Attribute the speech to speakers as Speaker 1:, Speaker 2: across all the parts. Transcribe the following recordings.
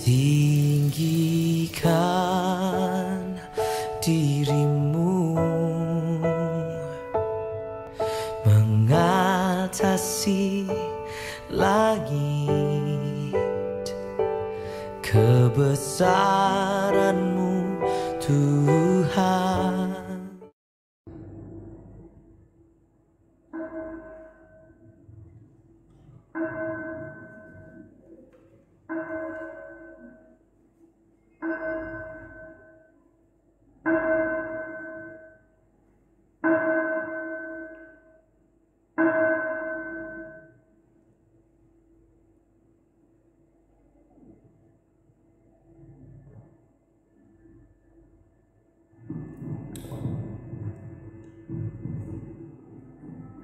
Speaker 1: Tinggikan dirimu mengatasi langit, kebesaran-Mu Tuhan.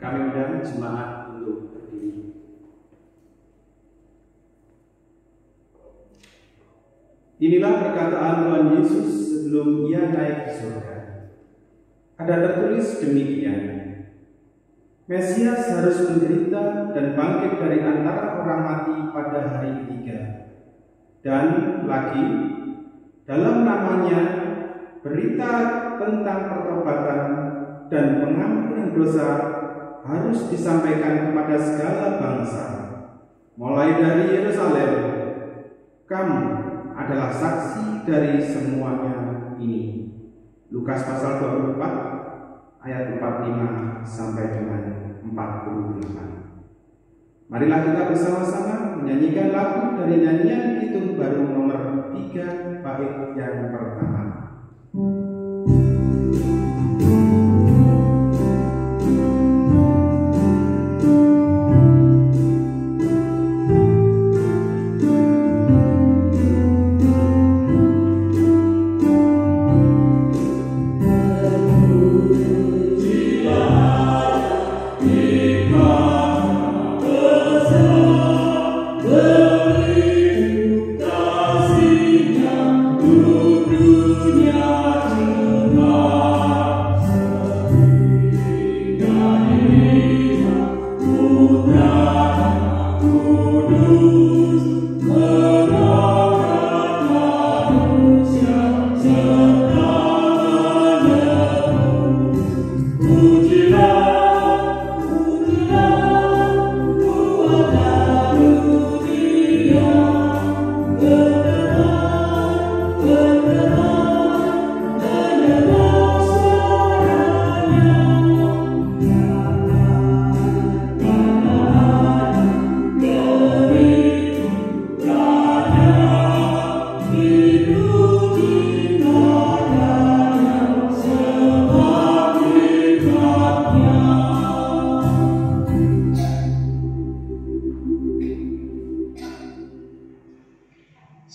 Speaker 2: Kami undang jemaat untuk berdiri. Inilah perkataan Tuhan Yesus sebelum Ia naik ke surga. Ada tertulis demikian: Mesias harus menderita dan bangkit dari antara orang mati pada hari ketiga. Dan lagi, dalam namanya berita tentang pertobatan dan pengampunan dosa harus disampaikan kepada segala bangsa, mulai dari Yerusalem. Kamu adalah saksi dari semuanya ini. Lukas pasal 24 ayat 45 sampai dengan 48. Marilah kita bersama-sama menyanyikan lagu dari nyanyian Kidung Baru nomor 3 bait yang pertama.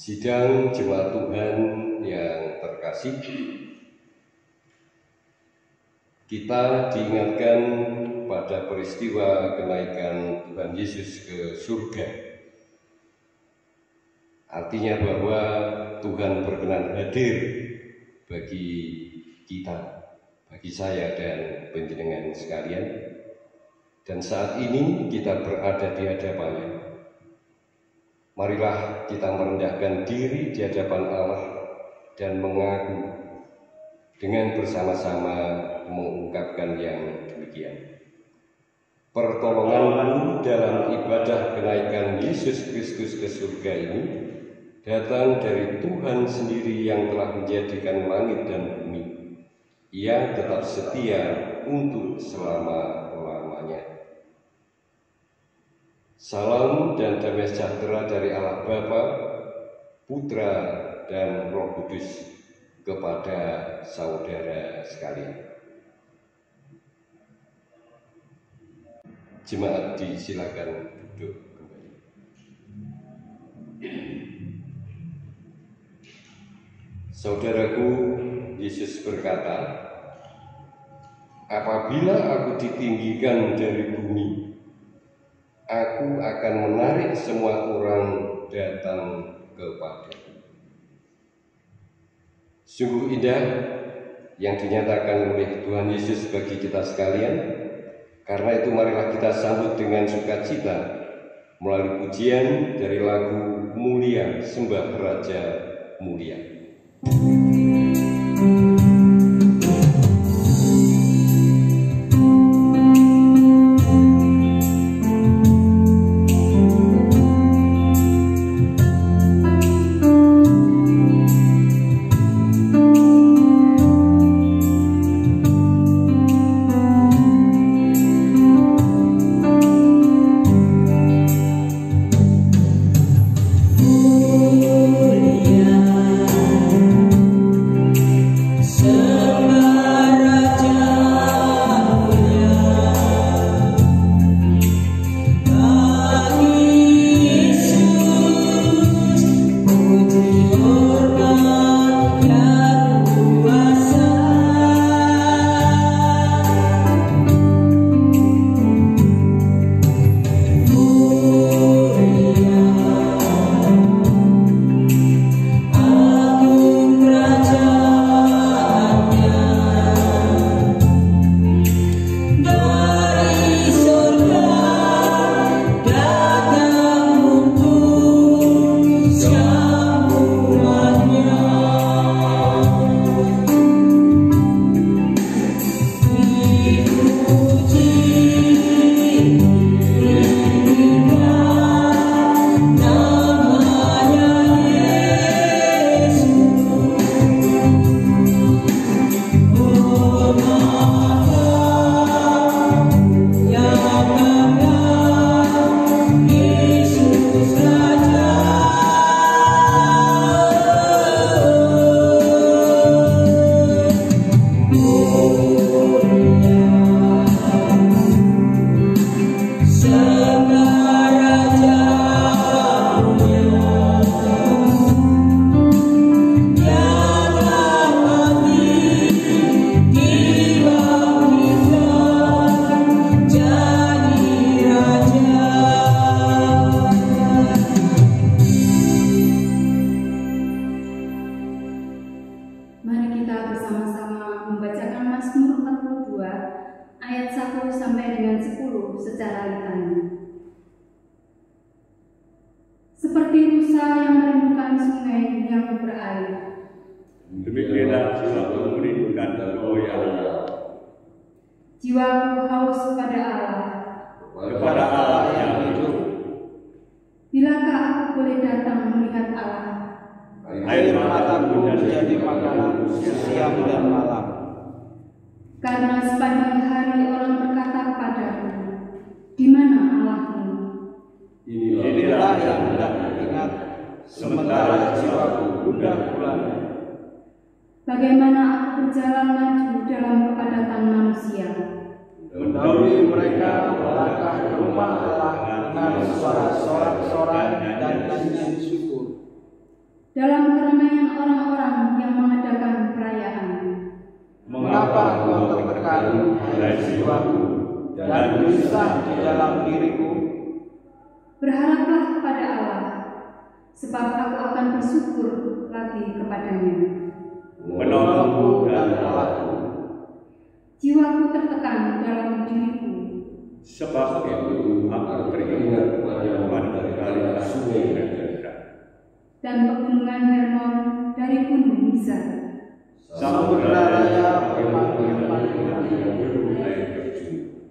Speaker 3: Sidang jemaat Tuhan yang terkasih, kita diingatkan pada peristiwa kenaikan Tuhan Yesus ke surga. Artinya bahwa Tuhan berkenan hadir bagi kita, bagi saya dan panjenengan sekalian. Dan saat ini kita berada di hadapannya. Marilah kita merendahkan diri di hadapan Allah dan mengaku dengan bersama-sama mengungkapkan yang demikian. Pertolongan dalam ibadah kenaikan Yesus Kristus ke surga ini datang dari Tuhan sendiri yang telah menjadikan langit dan bumi. Ia tetap setia untuk selama-lamanya. Salam dan damai sejahtera dari Allah Bapa, Putra, dan Roh Kudus kepada saudara sekalian. Jemaat disilakan duduk kembali. Saudaraku, Yesus berkata, "Apabila aku ditinggikan dari bumi, aku akan menarik semua orang datang kepadaku." Sungguh indah yang dinyatakan oleh Tuhan Yesus bagi kita sekalian. Karena itu marilah kita sambut dengan sukacita melalui pujian dari lagu Mulia Sembah Raja Mulia.
Speaker 4: Demikianlah jiwaku merindukan Engkau ya Allah.
Speaker 5: Jiwaku haus kepada Allah,
Speaker 4: Kepada Allah yang hidup.
Speaker 5: Bilakah aku boleh datang melihat Allah?
Speaker 4: Air mataku menjadi makanan siang dan malam.
Speaker 5: Karena sepanjang hari orang berkata kepadaku, di mana Allahmu?
Speaker 4: Inilah yang hendak diingat, sementara jiwaku gundah gulana.
Speaker 5: Bagaimana aku berjalan maju dalam kepadatan manusia?
Speaker 4: Mendahului mereka melangkah ke rumah Allah dengan suara sorak-sorai dan nyanyian syukur.
Speaker 5: Dalam keramaian orang-orang yang mengadakan perayaan.
Speaker 4: Mengapa kau tertekan, hai jiwaku, dan gelisah di dalam diriku?
Speaker 5: Berharaplah kepada Allah, sebab aku akan bersyukur lagi kepadanya.
Speaker 4: Menolongku dan Allahku.
Speaker 5: Jiwaku tertekan dalam diriku.
Speaker 4: Sebab itu aku teringat pada kali sungai Gadara
Speaker 5: Dan pegunungan Hermon dari gunung Mizar.
Speaker 4: Samudra raya bermanggil-manggil air terjun.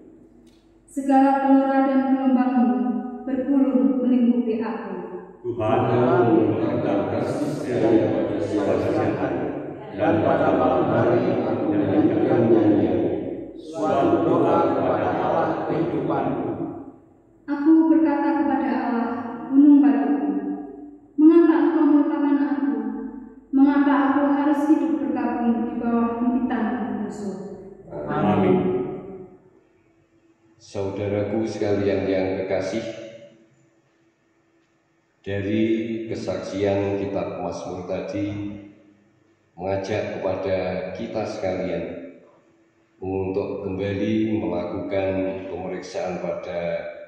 Speaker 5: Segala gelora dan gelombangmu bergulung melingkupi aku.
Speaker 4: Tuhan memberikan kasih setia pada siang hari, dan pada malam hari aku menyanyikan nyanyian, suatu doa kepada Allah kehidupanku.
Speaker 5: Aku berkata kepada Allah, gunung batuku, mengapa engkau melupakan aku? Mengapa aku harus hidup berkabung di bawah himpitan musuh?
Speaker 4: Amin.
Speaker 3: Saudaraku sekalian yang kekasih, dari kesaksian kitab Mazmur tadi mengajak kepada kita sekalian untuk kembali melakukan pemeriksaan pada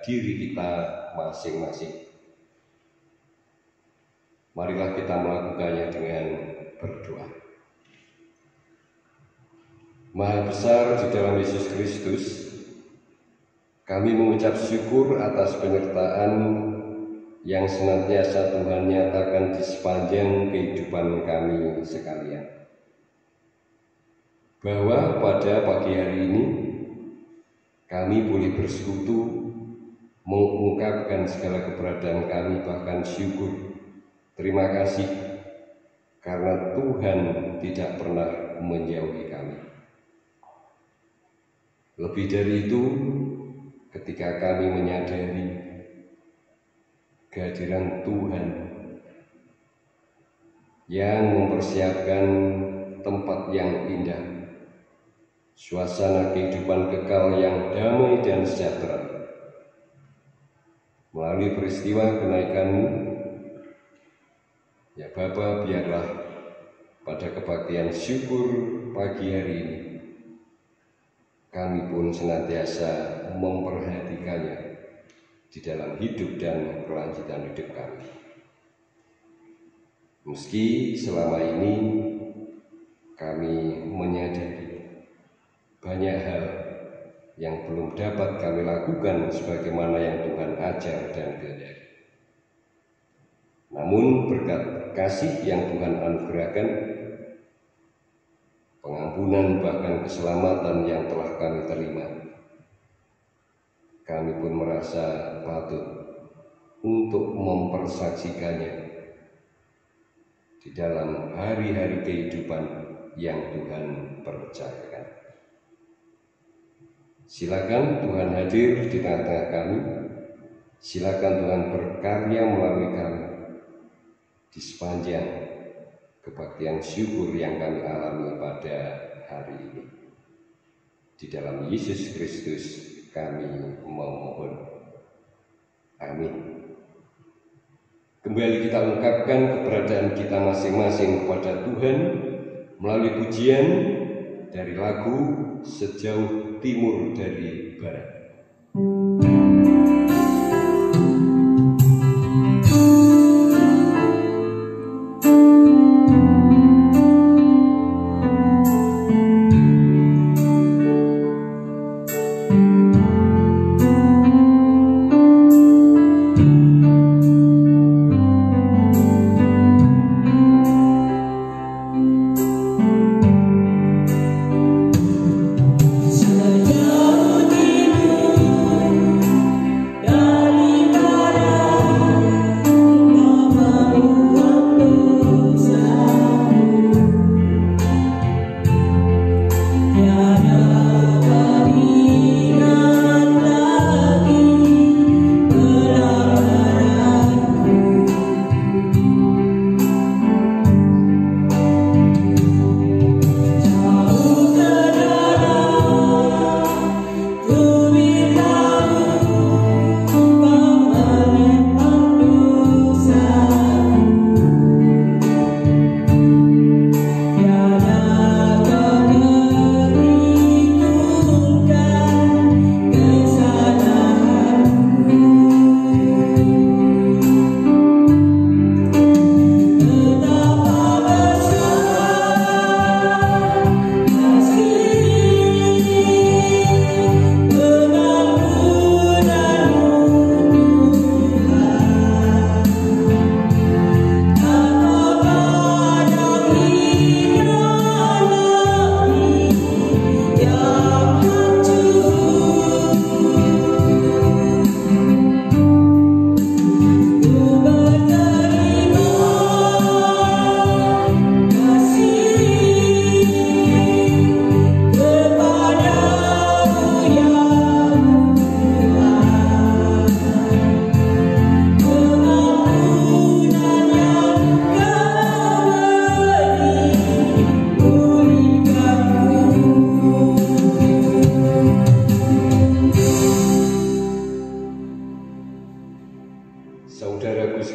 Speaker 3: diri kita masing-masing. Marilah kita melakukannya dengan berdoa. Maha besar di dalam Yesus Kristus, Kami mengucap syukur atas penyertaan yang senantiasa Tuhan nyatakan di sepanjang kehidupan kami sekalian. Bahwa pada pagi hari ini kami boleh bersekutu mengungkapkan segala keberadaan kami, bahkan syukur, terima kasih karena Tuhan tidak pernah menjauhi kami. Lebih dari itu, ketika kami menyadari kehadiran Tuhan yang mempersiapkan tempat yang indah, suasana kehidupan kekal yang damai dan sejahtera. Melalui peristiwa kenaikan-Mu, ya Bapa, biarlah pada kebaktian syukur pagi hari ini kami pun senantiasa memperhatikannya di dalam hidup dan kelanjutan hidup kami. Meski selama ini kami menyadari banyak hal yang belum dapat kami lakukan sebagaimana yang Tuhan ajar dan kehendaki. Namun berkat kasih yang Tuhan anugerahkan, pengampunan bahkan keselamatan yang telah kami terima, kami pun merasa patut untuk mempersaksikannya di dalam hari-hari kehidupan yang Tuhan percayakan. Silakan Tuhan hadir di tengah-tengah kami. Silakan Tuhan berkarya melalui kami di sepanjang kebaktian syukur yang kami alami pada hari ini. Di dalam Yesus Kristus kami memohon. Amin. Kembali kita ungkapkan keberadaan kita masing-masing kepada Tuhan melalui pujian dari lagu Sejauh Timur dari Barat.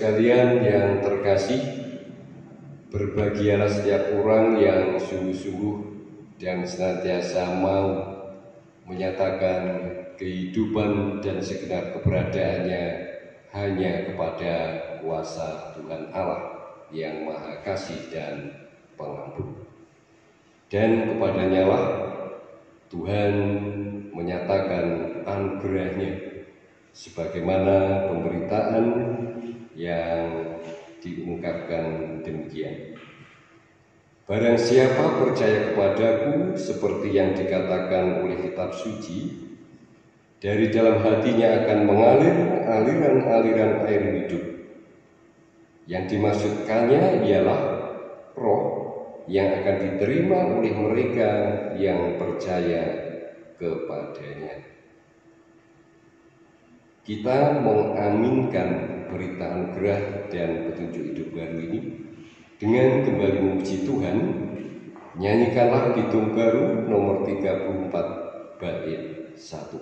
Speaker 3: sekalian yang terkasih, berbahagialah setiap orang yang sungguh-sungguh dan senantiasa mau menyatakan kehidupan dan segenap keberadaannya hanya kepada kuasa Tuhan Allah yang Maha Kasih dan Pengampun. Dan kepadanya lah Tuhan menyatakan anugerahnya, sebagaimana pemberitaan yang diungkapkan demikian. Barang siapa percaya kepadaku, seperti yang dikatakan oleh kitab suci, dari dalam hatinya akan mengalir aliran-aliran air hidup. Yang dimaksudkannya ialah roh yang akan diterima oleh mereka yang percaya kepadanya. Kita mengaminkan berita anugerah dan petunjuk hidup baru ini dengan kembali memuji Tuhan. Nyanyikanlah Kidung Baru nomor 34 bait 1.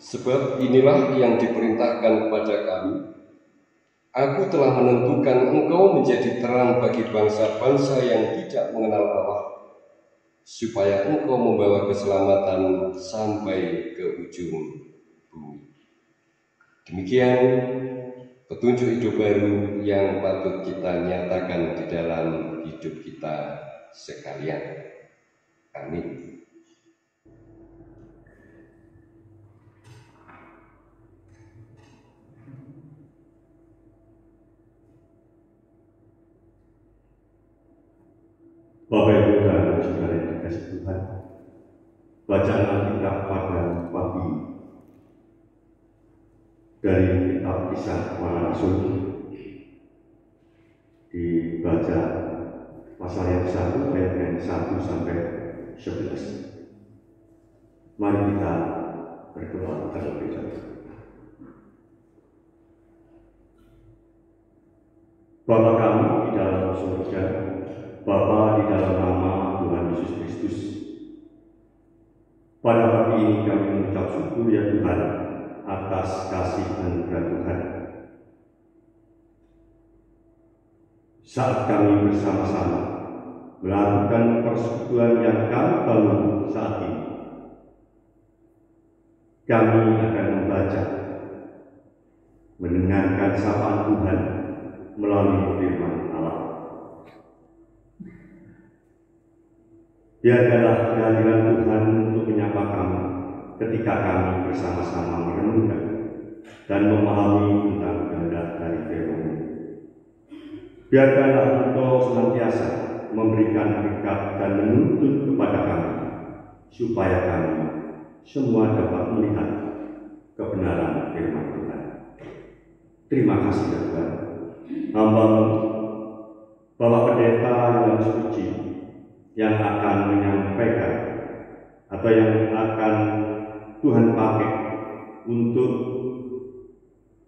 Speaker 3: Sebab inilah yang diperintahkan kepada kami. Aku telah menentukan engkau menjadi terang bagi bangsa-bangsa yang tidak mengenal Allah, supaya engkau membawa keselamatan sampai ke ujung bumi. Demikian petunjuk hidup baru yang patut kita nyatakan di dalam hidup kita sekalian. Amin.
Speaker 4: Bapak Ibu dan saudara yang dikasihi Tuhan, bacaan Alkitab pada pagi dari kitab Kisah Para Rasul dibaca pasal yang 1 ayat yang 1 sampai 11. Mari kita berdoa terlebih dahulu. Bapa kami di dalam surga, Bapa di dalam nama Tuhan Yesus Kristus, pada pagi ini kami mengucap syukur ya Tuhan atas kasih anugerah Tuhan. Saat kami bersama-sama melakukan persekutuan yang kami bangun saat ini, kami akan membaca, mendengarkan sapaan Tuhan melalui firman Allah. Biarkanlah kehadiran Tuhan untuk menyapa kami ketika kami bersama-sama merenungkan dan memahami tentang kehendak dari firman-Mu. Biarkanlah Engkau senantiasa memberikan berkat dan menuntun kepada kami, supaya kami semua dapat melihat kebenaran firman Tuhan. Terima kasih ya Tuhan. Hamba-Mu, Bapak Pendeta yang suci, yang akan menyampaikan atau yang akan Tuhan pakai untuk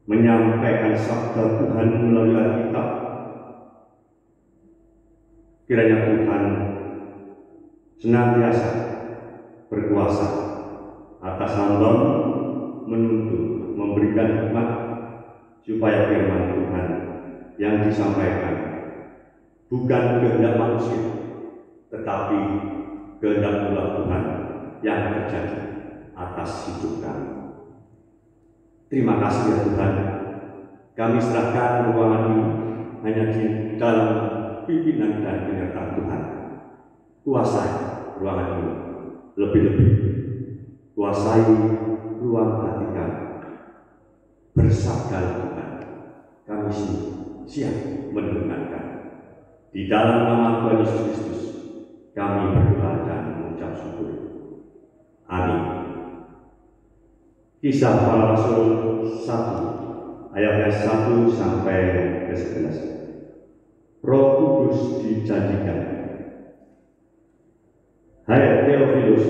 Speaker 4: menyampaikan sabda Tuhan melalui Alkitab. Kiranya Tuhan senantiasa berkuasa atas hamba-Mu, menuntun, memberikan hikmat, supaya firman Tuhan yang disampaikan bukan kehendak manusia, tetapi kehendak Allah Tuhan yang terjadi atas hidup kami. Terima kasih ya Tuhan, kami serahkan ruangan ini hanya di dalam pimpinan dan penyertaan Tuhan. Kuasai ruangan ini, lebih-lebih kuasai ruang hati kami. Bersabdalah Tuhan, kami siap mendengarkan. Di dalam nama Tuhan Yesus Kristus, kami berdoa dan mengucap syukur. Amin. Kisah Para Rasul 1 ayat 1 sampai ke 11. Roh Kudus dijanjikan. Hai Theophilus,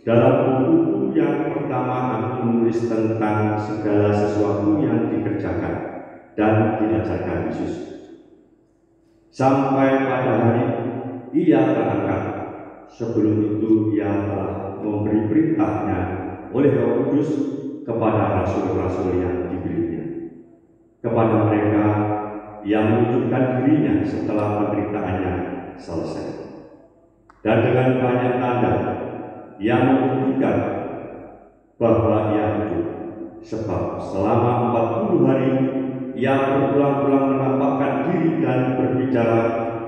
Speaker 4: dalam buku yang pertama aku menulis tentang segala sesuatu yang dikerjakan dan diajarkan Yesus. Sampai pada hari ia terangkat, sebelum itu ia telah memberi perintahnya oleh Roh Kudus kepada rasul-rasul yang dipilihnya. Kepada mereka ia menunjukkan dirinya setelah penderitaannya selesai. Dan dengan banyak tanda ia membuktikan bahwa ia hidup, sebab selama 40 hari ia berulang-ulang menampakkan diri dan berbicara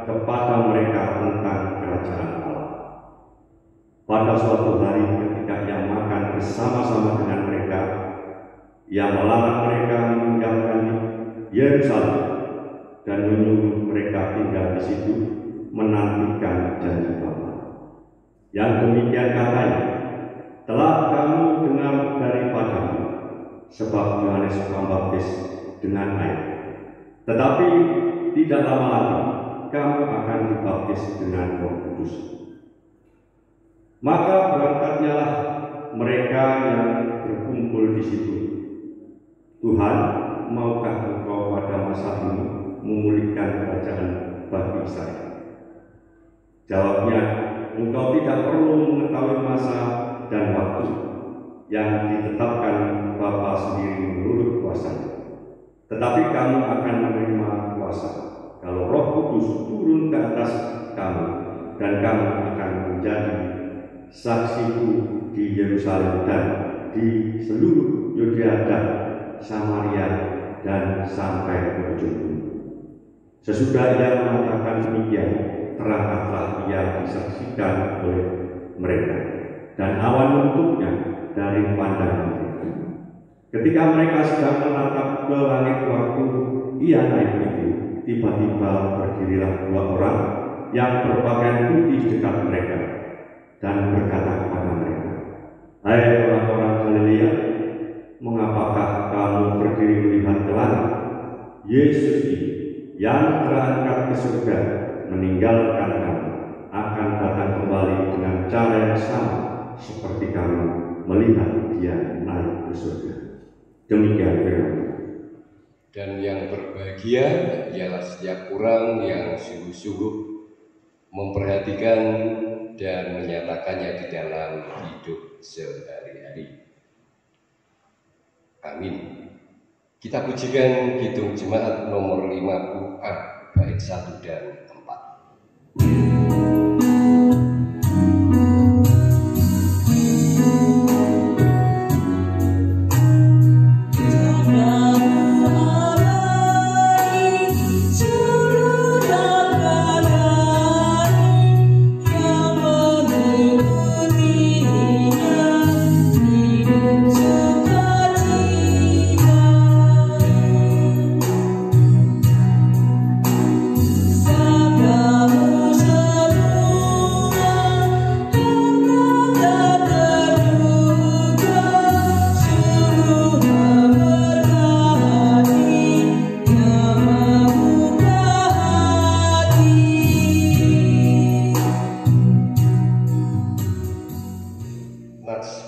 Speaker 4: kepada mereka tentang kerajaan Allah. Pada suatu hari ketika ia makan bersama-sama dengan mereka, ia melarang mereka meninggalkan Yerusalem dan menyuruh mereka tinggal di situ menantikan janji Bapa. Yang demikian katanya, telah kamu dengar daripadamu, sebab Yohanes Pembaptis dengan air. Tetapi tidak lama lagi kamu akan dibaptis dengan Roh Kudus. Maka berangkatnyalah mereka yang berkumpul di situ. Tuhan, maukah Engkau pada masa ini memulihkan kerajaan bagi Israel? Jawabnya, Engkau tidak perlu mengetahui masa dan waktu yang ditetapkan Bapa sendiri menurut kuasa-Nya. Tetapi kamu akan menerima kuasa kalau Roh Kudus turun ke atas kamu, dan kamu akan menjadi saksiku di Yerusalem dan di seluruh Yudea dan Samaria dan sampai ke ujung bumi. Sesudah ia mengatakan demikian, terangkatlah ia disaksikan oleh mereka, dan awan menutupnya dari pandangan mereka. Ketika mereka sedang menatap ke langit waktu ia naik itu, tiba-tiba berdirilah 2 orang yang berpakaian putih dekat mereka dan berkata kepada mereka, "Hai orang-orang Galilea, mengapakah kamu berdiri melihat ke langit? Yesus ini yang terangkat ke surga meninggalkan kamu akan datang kembali dengan cara yang sama seperti kamu melihat dia naik ke surga." Demikian firman.
Speaker 3: Dan yang berbahagia ialah setiap orang yang sungguh-sungguh memperhatikan dan menyatakannya di dalam hidup sehari-hari. Amin. Kita pujikan Kidung Jemaat nomor 50A bait 1 dan 4.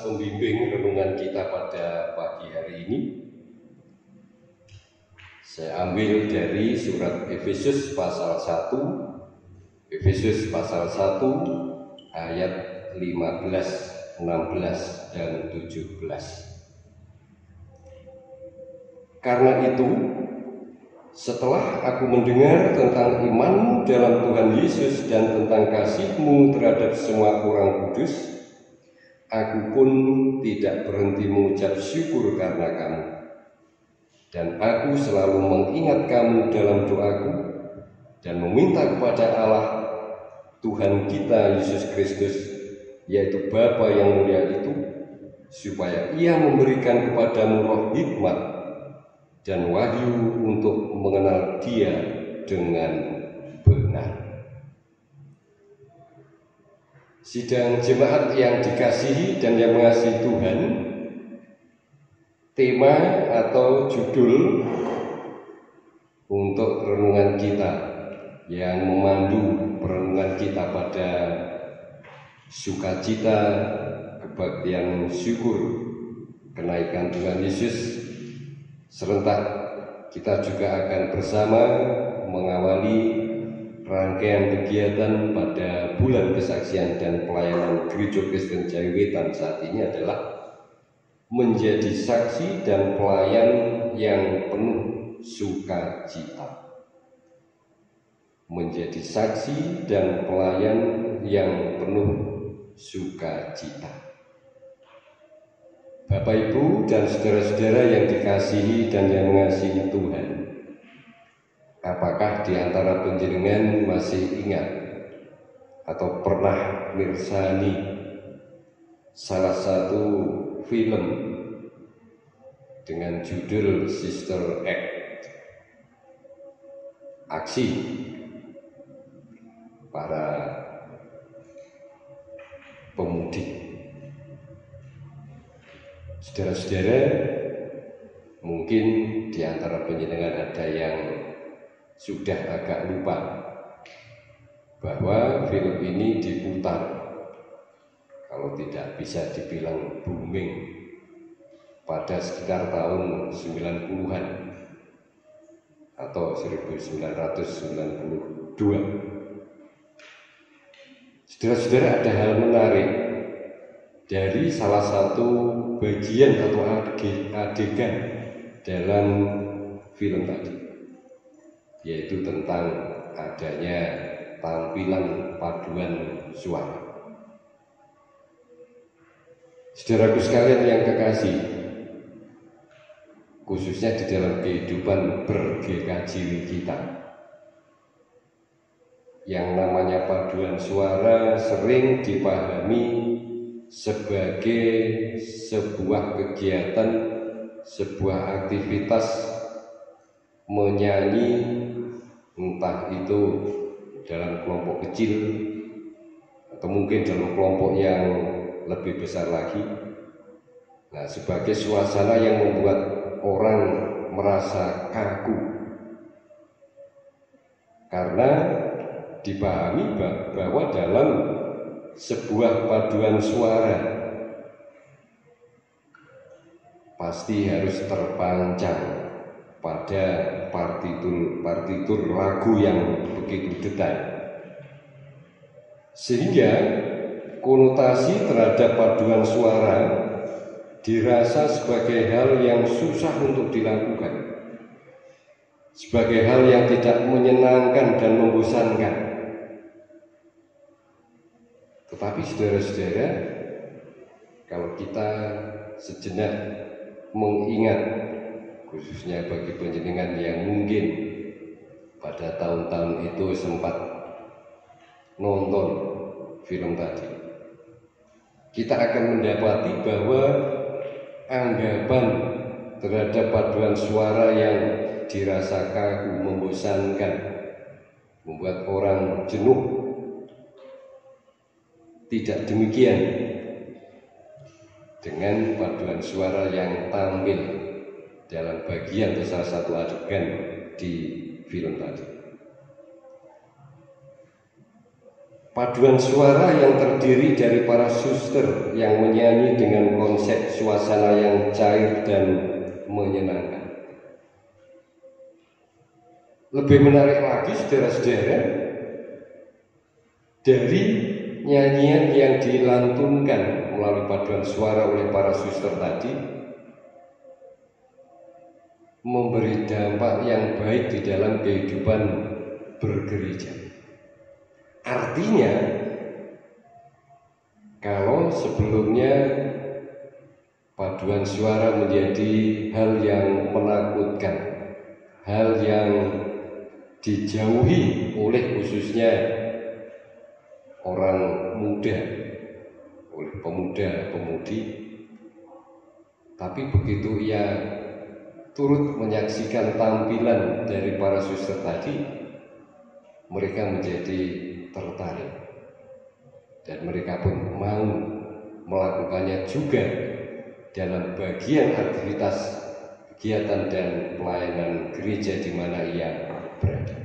Speaker 3: Pembimbing renungan kita pada pagi hari ini saya ambil dari surat Efesus pasal 1, Efesus pasal 1 ayat 15, 16 dan 17. Karena itu, setelah aku mendengar tentang imanmu dalam Tuhan Yesus dan tentang kasihmu terhadap semua orang kudus, aku pun tidak berhenti mengucap syukur karena kamu. Dan aku selalu mengingat kamu dalam doaku dan meminta kepada Allah Tuhan kita Yesus Kristus, yaitu Bapa yang mulia itu, supaya Ia memberikan kepadamu roh hikmat dan wahyu untuk mengenal Dia dengan benar. Sidang jemaat yang dikasihi dan yang mengasihi Tuhan, tema atau judul untuk renungan kita yang memandu perenungan kita pada sukacita, kebaktian syukur, kenaikan Tuhan Yesus, serentak kita juga akan bersama mengawali rangkaian kegiatan pada bulan kesaksian dan pelayanan Gereja Kristen Jawi-Wetan saat ini adalah menjadi saksi dan pelayan yang penuh sukacita. Menjadi saksi dan pelayan yang penuh sukacita. Bapak, Ibu, dan saudara-saudara yang dikasihi dan yang mengasihi Tuhan, apakah di antara panjenengan masih ingat atau pernah mirsani salah satu film dengan judul Sister Act, aksi para pemudik? Saudara-saudara, mungkin di antara panjenengan ada yang sudah agak lupa bahwa film ini diputar, kalau tidak bisa dibilang booming, pada sekitar tahun 90-an atau 1992. Saudara-saudara, ada hal menarik dari salah satu bagian atau adegan dalam film tadi, yaitu tentang adanya tampilan paduan suara. Saudaraku sekalian yang kekasih, khususnya di dalam kehidupan ber-GKJ kita, yang namanya paduan suara sering dipahami sebagai sebuah kegiatan, sebuah aktivitas menyanyi, entah itu dalam kelompok kecil atau mungkin dalam kelompok yang lebih besar lagi. Nah, sebagai suasana yang membuat orang merasa kaku, karena dipahami bahwa dalam sebuah paduan suara pasti harus terpancang pada partitur lagu yang begitu detail, sehingga konotasi terhadap paduan suara dirasa sebagai hal yang susah untuk dilakukan, sebagai hal yang tidak menyenangkan dan membosankan. Tetapi saudara-saudara, kalau kita sejenak mengingat, khususnya bagi panjenengan yang mungkin pada tahun-tahun itu sempat nonton film tadi, kita akan mendapati bahwa anggapan terhadap paduan suara yang dirasa kaku, membosankan, membuat orang jenuh, tidak demikian dengan paduan suara yang tampil dalam bagian atau salah satu adegan di film tadi. Paduan suara yang terdiri dari para suster yang menyanyi dengan konsep suasana yang cair dan menyenangkan. Lebih menarik lagi, saudara-saudara, dari nyanyian yang dilantunkan melalui paduan suara oleh para suster tadi memberi dampak yang baik di dalam kehidupan bergereja. Artinya Kalau sebelumnya paduan suara menjadi hal yang menakutkan, hal yang dijauhi oleh khususnya orang muda, oleh pemuda-pemudi, tapi begitu ia turut menyaksikan tampilan dari para suster tadi, mereka menjadi tertarik dan mereka pun mau melakukannya juga dalam bagian aktivitas kegiatan dan pelayanan gereja di mana ia berada.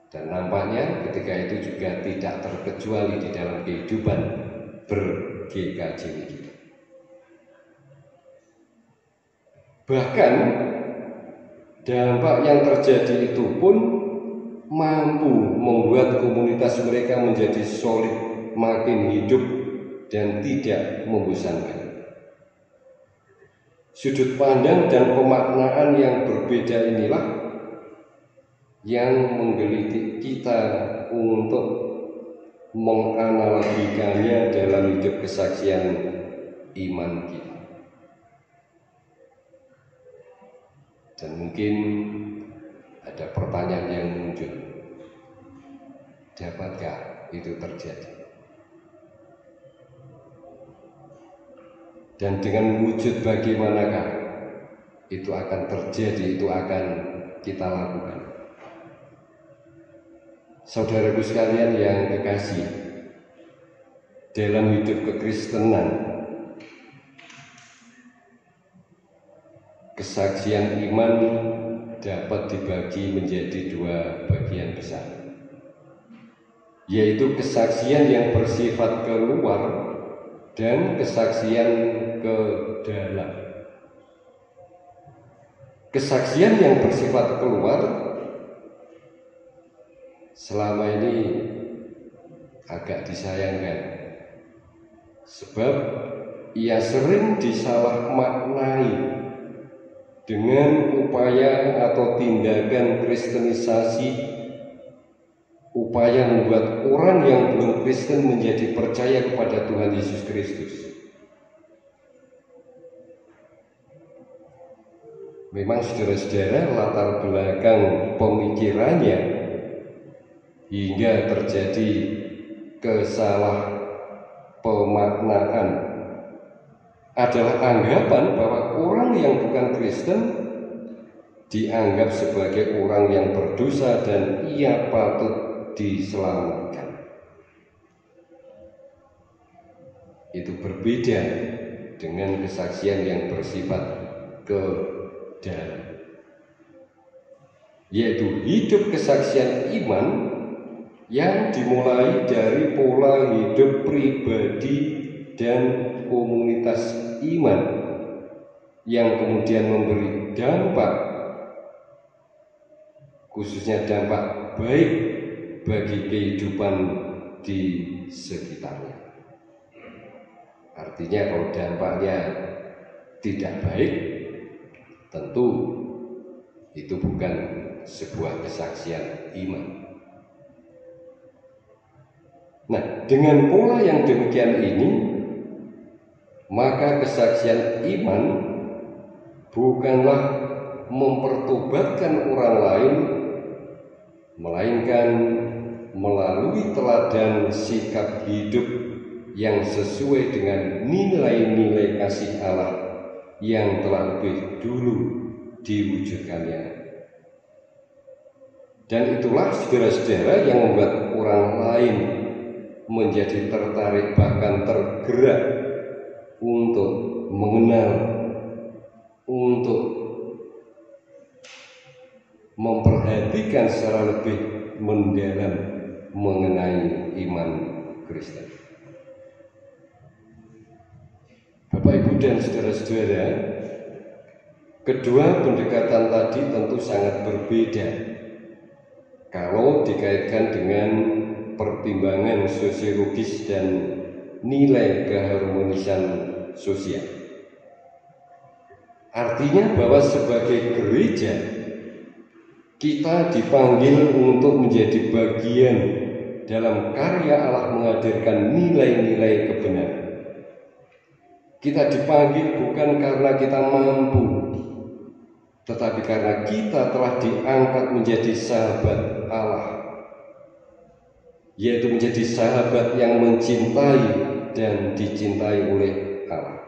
Speaker 3: Dan nampaknya ketika itu juga tidak terkecuali di dalam kehidupan ber-GKJ kita. Bahkan dampak yang terjadi itu pun mampu membuat komunitas mereka menjadi solid, makin hidup dan tidak membosankan. Sudut pandang dan pemaknaan yang berbeda inilah yang menggelitik kita untuk menganalogikannya dalam hidup kesaksian iman kita. Dan mungkin ada pertanyaan yang muncul, dapatkah itu terjadi? Dan dengan wujud bagaimanakah itu akan terjadi, itu akan kita lakukan? Saudaraku sekalian yang kekasih, dalam hidup kekristenan, kesaksian iman dapat dibagi menjadi dua bagian besar, yaitu kesaksian yang bersifat keluar dan kesaksian ke dalam. Kesaksian yang bersifat keluar selama ini agak disayangkan, sebab ia sering disalah maknai dengan upaya atau tindakan kristenisasi, upaya membuat orang yang belum Kristen menjadi percaya kepada Tuhan Yesus Kristus. Memang saudara-saudara, latar belakang pemikirannya hingga terjadi kesalah pemaknaan adalah anggapan bahwa orang yang bukan Kristen dianggap sebagai orang yang berdosa dan ia patut diselamatkan. Itu berbeda dengan kesaksian yang bersifat ke dalam, yaitu hidup kesaksian iman yang dimulai dari pola hidup pribadi dan komunitas iman yang kemudian memberi dampak, khususnya dampak baik bagi kehidupan di sekitarnya. Artinya kalau dampaknya tidak baik, tentu itu bukan sebuah kesaksian iman. Nah, dengan pola yang demikian ini, maka kesaksian iman bukanlah mempertobatkan orang lain, melainkan melalui teladan sikap hidup yang sesuai dengan nilai-nilai kasih Allah yang telah lebih dulu diwujudkannya. Dan itulah saudara-saudara yang membuat orang lain menjadi tertarik, bahkan tergerak untuk mengenal, untuk memperhatikan secara lebih mendalam mengenai iman Kristen. Bapak, Ibu, dan saudara-saudara, kedua pendekatan tadi tentu sangat berbeda kalau dikaitkan dengan pertimbangan sosiologis dan nilai keharmonisan sosial. Artinya bahwa sebagai gereja kita dipanggil untuk menjadi bagian dalam karya Allah menghadirkan nilai-nilai kebenaran. Kita dipanggil bukan karena kita mampu, tetapi karena kita telah diangkat menjadi sahabat Allah, yaitu menjadi sahabat yang mencintai dan dicintai oleh Allah.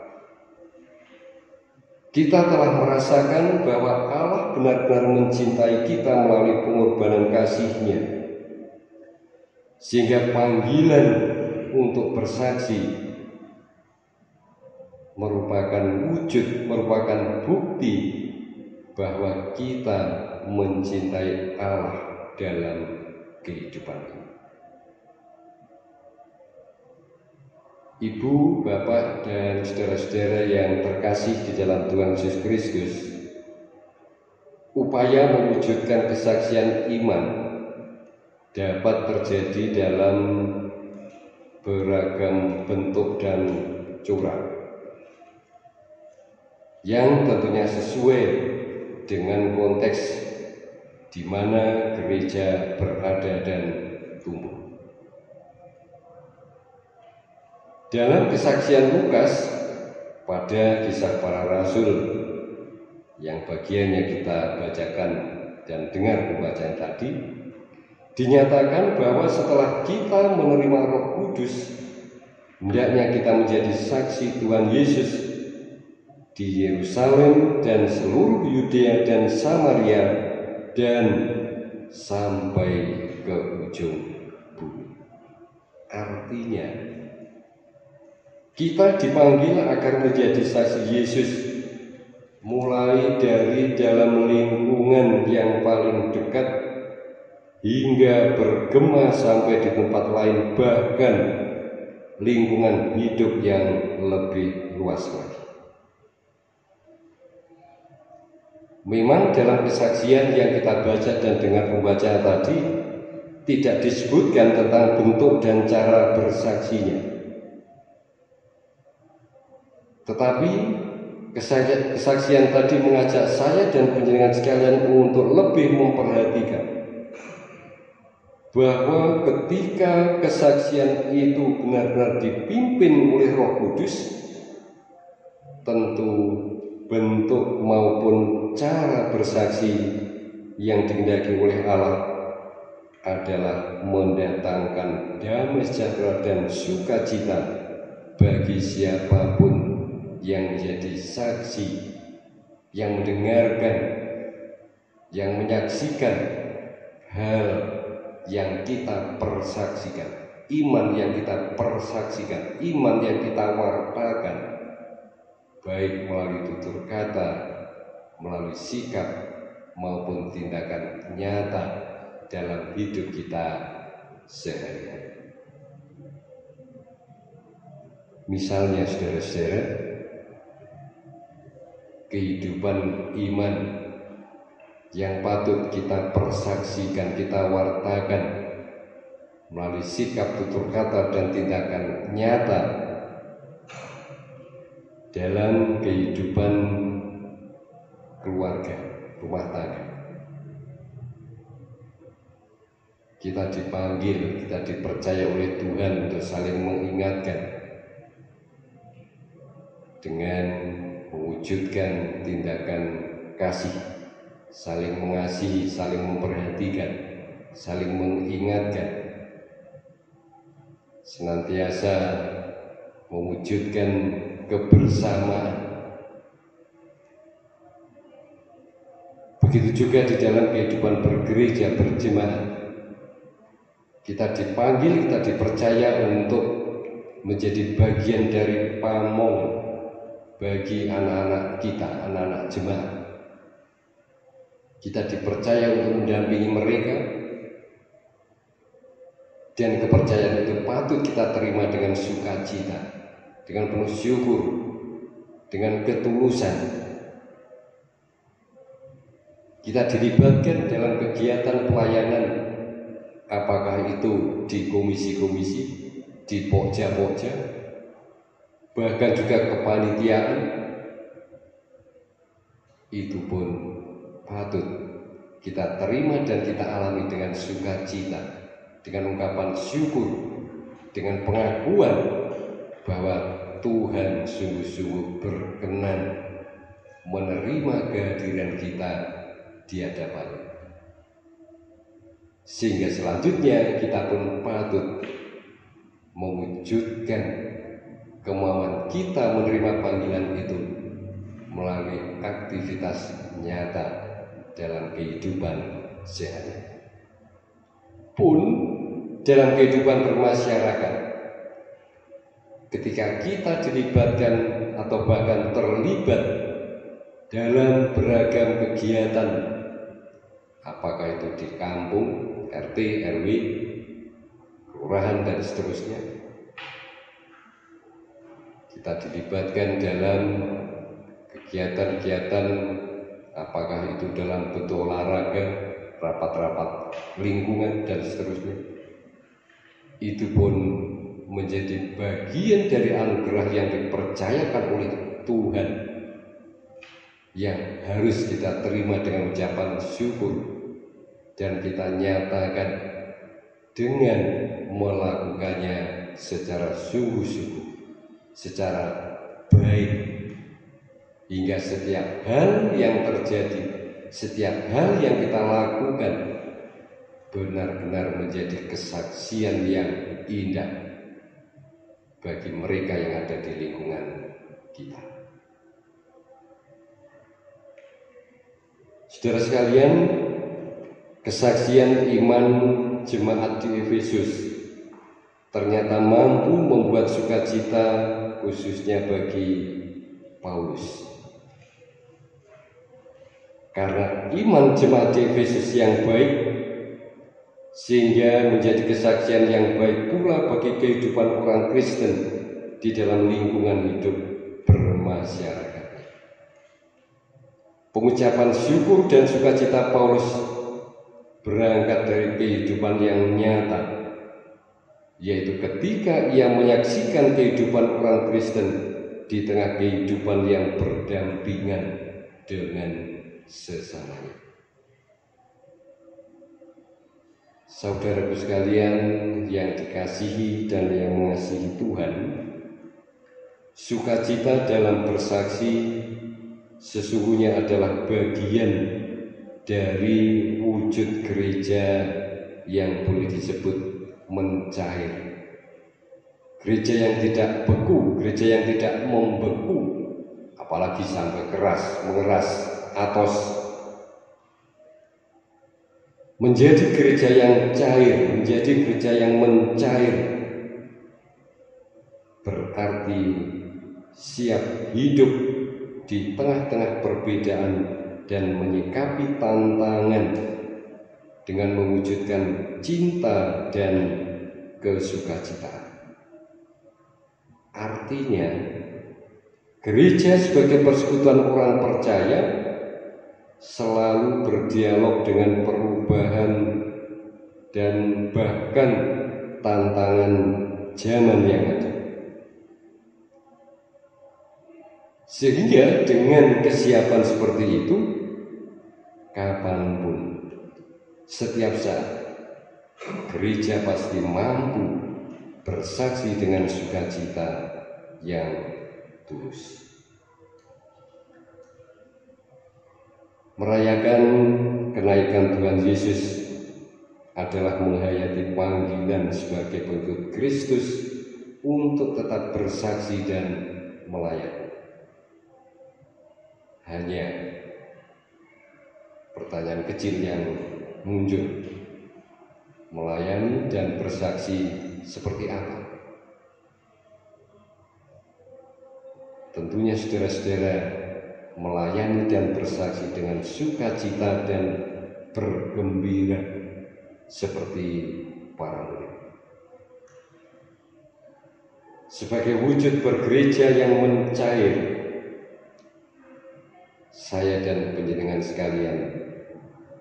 Speaker 3: Kita telah merasakan bahwa Allah benar-benar mencintai kita melalui pengorbanan kasih-Nya, sehingga panggilan untuk bersaksi merupakan wujud, merupakan bukti bahwa kita mencintai Allah dalam kehidupan ini. Ibu, Bapak, dan saudara-saudara yang terkasih di dalam Tuhan Yesus Kristus, upaya mewujudkan kesaksian iman dapat terjadi dalam beragam bentuk dan corak, yang tentunya sesuai dengan konteks di mana gereja berada dan tumbuh. Dalam kesaksian Lukas pada Kisah Para Rasul yang bagiannya kita bacakan dan dengar pembacaan tadi, dinyatakan bahwa setelah kita menerima Roh Kudus, hendaknya kita menjadi saksi Tuhan Yesus di Yerusalem dan seluruh Yudea dan Samaria dan sampai ke ujung bumi. Artinya, kita dipanggil agar menjadi saksi Yesus, mulai dari dalam lingkungan yang paling dekat hingga bergema sampai di tempat lain, bahkan lingkungan hidup yang lebih luas lagi. Memang dalam kesaksian yang kita baca dan dengar pembacaan tadi tidak disebutkan tentang bentuk dan cara bersaksinya. Tetapi kesaksian tadi mengajak saya dan panjenengan sekalian untuk lebih memperhatikan bahwa ketika kesaksian itu benar-benar dipimpin oleh Roh Kudus, tentu bentuk maupun cara bersaksi yang dikehendaki oleh Allah adalah mendatangkan damai sejahtera dan sukacita bagi siapapun yang menjadi saksi, yang mendengarkan, yang menyaksikan hal yang kita persaksikan, iman yang kita persaksikan, iman yang kita wartakan, baik melalui tutur kata, melalui sikap, maupun tindakan nyata dalam hidup kita sehari-hari. Misalnya, saudara-saudara, kehidupan iman yang patut kita persaksikan, kita wartakan melalui sikap, tutur kata, dan tindakan nyata dalam kehidupan keluarga, rumah tangga. Kita dipanggil, kita dipercaya oleh Tuhan untuk saling mengingatkan dengan mewujudkan tindakan kasih, saling mengasihi, saling memperhatikan, saling mengingatkan, senantiasa mewujudkan kebersamaan. Begitu juga di dalam kehidupan bergereja, berjemaat, kita dipanggil, kita dipercaya untuk menjadi bagian dari pamong bagi anak-anak kita, anak-anak jemaat. Kita dipercaya untuk mendampingi mereka, dan kepercayaan itu patut kita terima dengan sukacita, dengan penuh syukur, dengan ketulusan. Kita dilibatkan dalam kegiatan pelayanan, apakah itu di komisi-komisi, di pokja-pokja, bahkan juga kepanitiaan. Itu pun patut kita terima dan kita alami dengan sukacita, dengan ungkapan syukur, dengan pengakuan bahwa Tuhan sungguh-sungguh berkenan menerima kehadiran kita di hadapan-Nya. Sehingga selanjutnya kita pun patut mewujudkan kemauan kita menerima panggilan itu melalui aktivitas nyata dalam kehidupan sehari-hari. Pun dalam kehidupan bermasyarakat, ketika kita dilibatkan atau bahkan terlibat dalam beragam kegiatan, apakah itu di kampung, RT, RW, kelurahan dan seterusnya, kita dilibatkan dalam kegiatan-kegiatan, apakah itu dalam bentuk olahraga, rapat-rapat lingkungan dan seterusnya, itu pun menjadi bagian dari anugerah yang dipercayakan oleh Tuhan yang harus kita terima dengan ucapan syukur dan kita nyatakan dengan melakukannya secara sungguh-sungguh, secara baik, hingga setiap hal yang terjadi, setiap hal yang kita lakukan benar-benar menjadi kesaksian yang indah bagi mereka yang ada di lingkungan kita. Saudara sekalian, kesaksian iman jemaat di Efesus ternyata mampu membuat sukacita khususnya bagi Paulus. Karena iman jemaat di Efesus yang baik, sehingga menjadi kesaksian yang baik pula bagi kehidupan orang Kristen di dalam lingkungan hidup bermasyarakat. Pengucapan syukur dan sukacita Paulus berangkat dari kehidupan yang nyata, yaitu ketika ia menyaksikan kehidupan orang Kristen di tengah kehidupan yang berdampingan dengan sesamanya. Saudaraku sekalian yang dikasihi dan yang mengasihi Tuhan, sukacita dalam bersaksi sesungguhnya adalah bagian dari wujud gereja yang boleh disebut mencair. Gereja yang tidak beku, gereja yang tidak membeku, apalagi sampai keras, mengeras, atos. Menjadi gereja yang cair, menjadi gereja yang mencair, berarti siap hidup di tengah-tengah perbedaan dan menyikapi tantangan dengan mewujudkan cinta dan kesukacitaan. Artinya, gereja sebagai persekutuan orang percaya selalu berdialog dengan perubahan dan bahkan tantangan zaman yang ada. Sehingga dengan kesiapan seperti itu, kapanpun, setiap saat, gereja pasti mampu bersaksi dengan sukacita yang tulus. Merayakan kenaikan Tuhan Yesus adalah menghayati panggilan sebagai pengikut Kristus untuk tetap bersaksi dan melayani. Hanya pertanyaan kecil yang muncul, melayani dan bersaksi seperti apa? Tentunya saudara-saudara melayani dan bersaksi dengan sukacita dan bergembira seperti para murid. Sebagai wujud bergereja yang mencair, saya dan panjenengan sekalian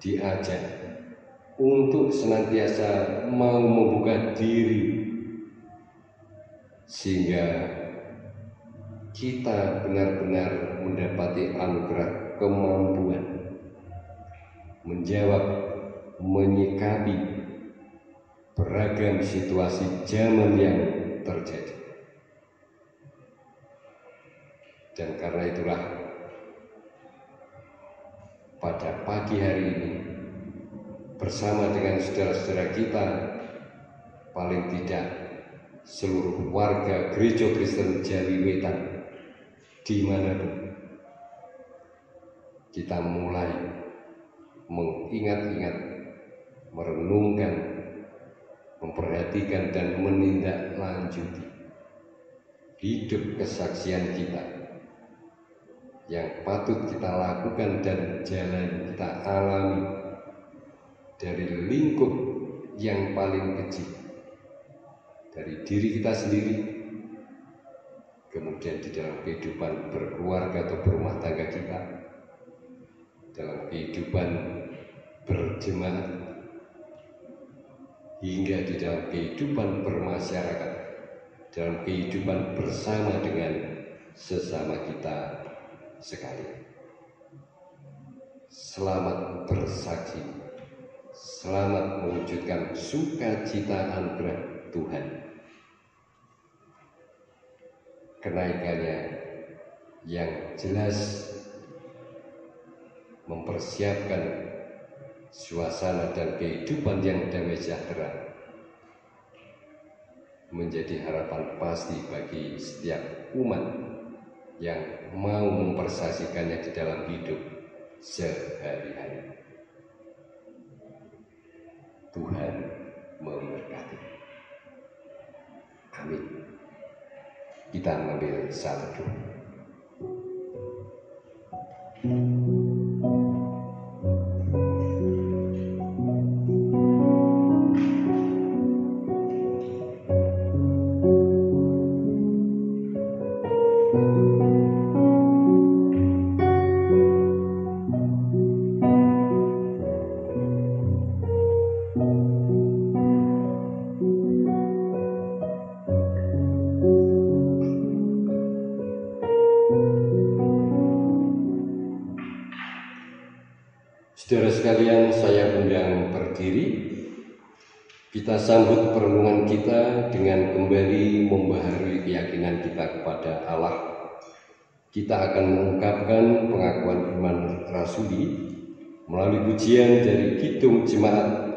Speaker 3: diajak untuk senantiasa mau membuka diri sehingga kita benar-benar mendapati anugerah kemampuan menjawab, menyikapi beragam situasi zaman yang terjadi. Dan karena itulah pada pagi hari ini bersama dengan saudara-saudara kita, paling tidak seluruh warga Gereja Kristen Jawi Wetan dimanapun, kita mulai mengingat-ingat, merenungkan, memperhatikan dan menindaklanjuti hidup kesaksian kita yang patut kita lakukan dan jalan kita alami dari lingkup yang paling kecil, dari diri kita sendiri, kemudian di dalam kehidupan berkeluarga atau berumah tangga kita, dalam kehidupan berjemaat, hingga di dalam kehidupan bermasyarakat, dalam kehidupan bersama dengan sesama kita sekali. Selamat bersaksi, selamat mewujudkan sukacita anugerah Tuhan. Kenaikannya yang jelas mempersiapkan suasana dan kehidupan yang damai sejahtera menjadi harapan pasti bagi setiap umat yang mau mempersaksikannya di dalam hidup sehari-hari. Tuhan memberkati. Amin. Kita mengambil saat doa. Saudara sekalian, saya undang berdiri. Kita sambut perenungan kita dengan kembali membaharui keyakinan kita kepada Allah. Kita akan mengungkapkan pengakuan iman rasuli melalui pujian dari Kidung Jemaat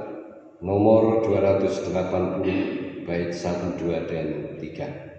Speaker 3: nomor 280 bait 1, 2, dan 3.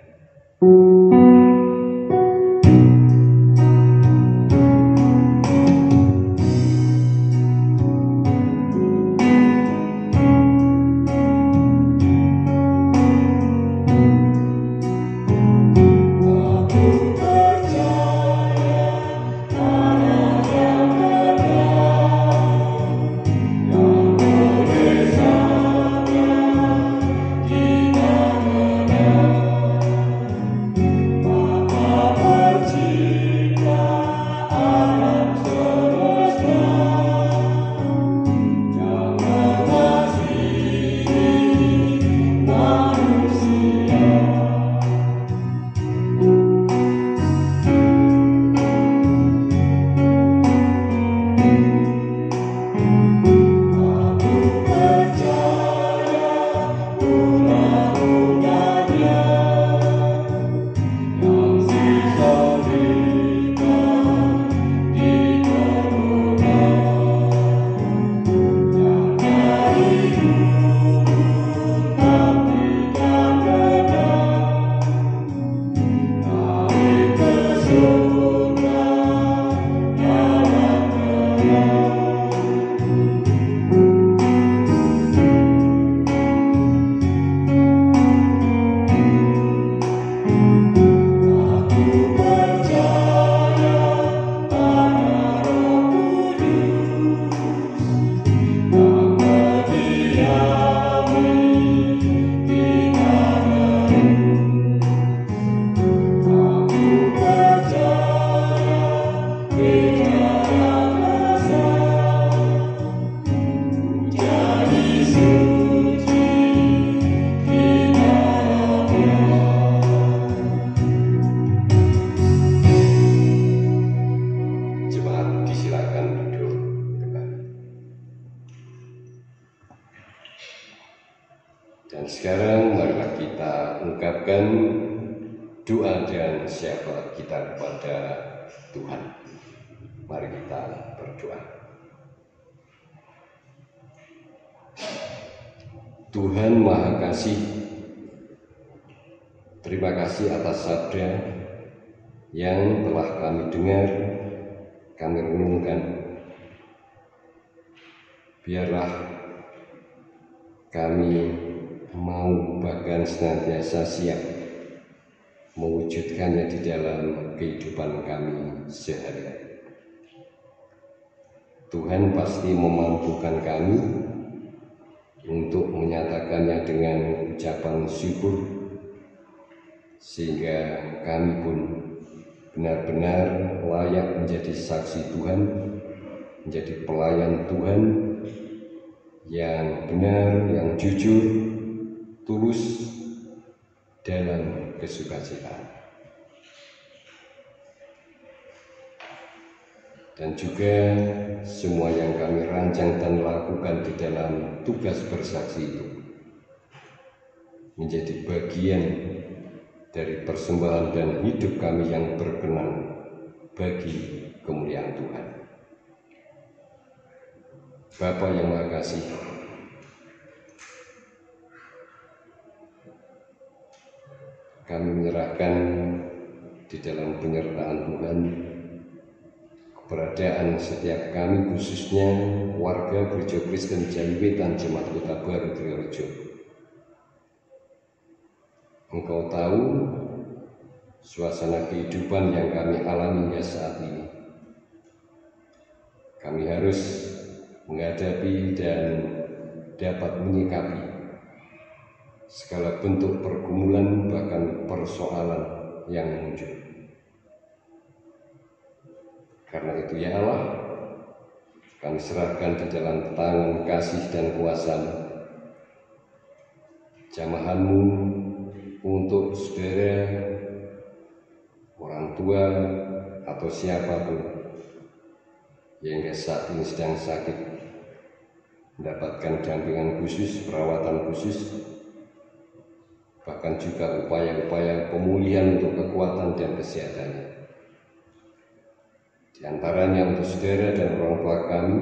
Speaker 3: Dan sekarang marilah kita ungkapkan doa dan syafaat kita kepada Tuhan. Mari kita berdoa. Tuhan Maha Kasih, terima kasih atas sabda yang telah kami dengar, kami renungkan. Biarlah kami mau bahkan senantiasa siap mewujudkannya di dalam kehidupan kami sehari-hari. Tuhan pasti memampukan kami untuk menyatakannya dengan ucapan syukur, sehingga kami pun benar-benar layak menjadi saksi Tuhan, menjadi pelayan Tuhan yang benar, yang jujur, tulus dalam kesukacitaan. Dan juga semua yang kami rancang dan lakukan di dalam tugas bersaksi itu menjadi bagian dari persembahan dan hidup kami yang berkenan bagi kemuliaan Tuhan. Bapa yang Maha Kasih, kami menyerahkan di dalam penyertaan Tuhan keberadaan setiap kami, khususnya warga Gereja Kristen Jawiwetan Jemaat Kota Baru Triorejo. Engkau tahu suasana kehidupan yang kami alami hingga saat ini. Kami harus menghadapi dan dapat menyikapi segala bentuk pergumulan, bahkan persoalan yang muncul. Karena itu ya Allah, kami serahkan di dalam tangan kasih dan kuasa-Mu jamahan-Mu untuk saudara, orang tua, atau siapapun yang saat ini sedang sakit, mendapatkan dampingan khusus, perawatan khusus, bahkan juga upaya-upaya pemulihan untuk kekuatan dan kesehatannya. Di antaranya untuk saudara dan orang tua kami,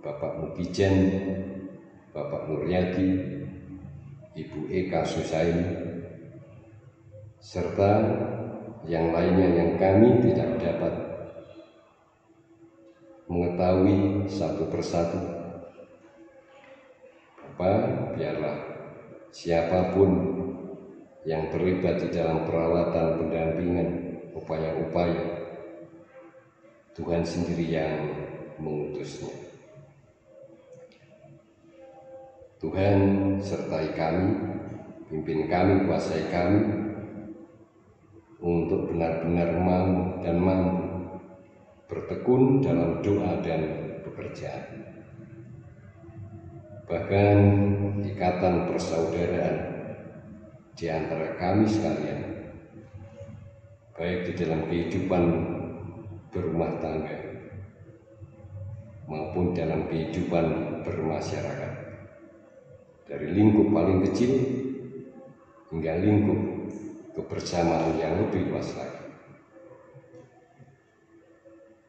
Speaker 3: Bapak Mukijan, Bapak Nuryadi, Ibu Eka Susaini, serta yang lainnya yang kami tidak dapat mengetahui satu persatu. Bapak, biarlah siapapun yang terlibat di dalam perawatan, pendampingan, upaya-upaya, Tuhan sendiri yang mengutusnya. Tuhan sertai kami, pimpin kami, kuasai kami untuk benar-benar mau dan mampu bertekun dalam doa dan pekerjaan. Bahkan ikatan persaudaraan di antara kami sekalian, baik di dalam kehidupan berumah tangga maupun dalam kehidupan bermasyarakat, dari lingkup paling kecil hingga lingkup kebersamaan yang lebih luas lagi.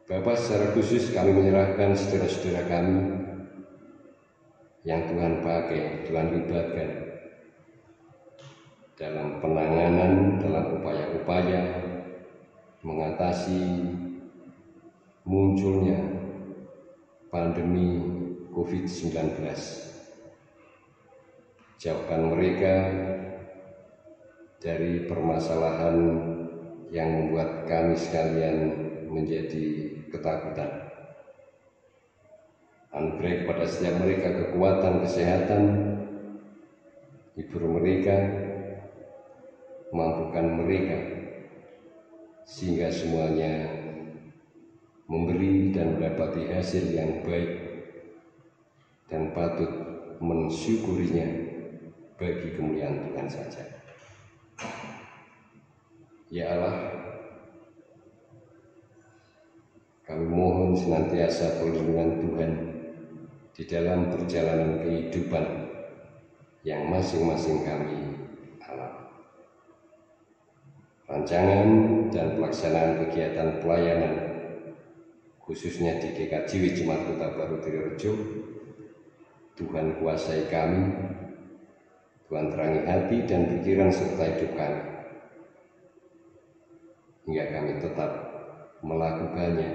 Speaker 3: Bapak, secara khusus kami menyerahkan saudara-saudara kami yang Tuhan pakai, Tuhan libatkan dalam penanganan, dalam upaya-upaya mengatasi munculnya pandemi COVID-19. Jauhkan mereka dari permasalahan yang membuat kami sekalian menjadi ketakutan. Anugerah kepada setiap mereka kekuatan, kesehatan, hibur mereka, mampukan mereka, sehingga semuanya memberi dan mendapati hasil yang baik dan patut mensyukurinya bagi kemuliaan Tuhan saja. Ya Allah, kami mohon senantiasa perlindungan Tuhan di dalam perjalanan kehidupan yang masing-masing kami alami. Rancangan dan pelaksanaan kegiatan pelayanan khususnya di GKJ Jemaat Kota Baru Trirejo, Tuhan kuasai kami, Tuhan terangi hati dan pikiran serta hidup kami, hingga kami tetap melakukannya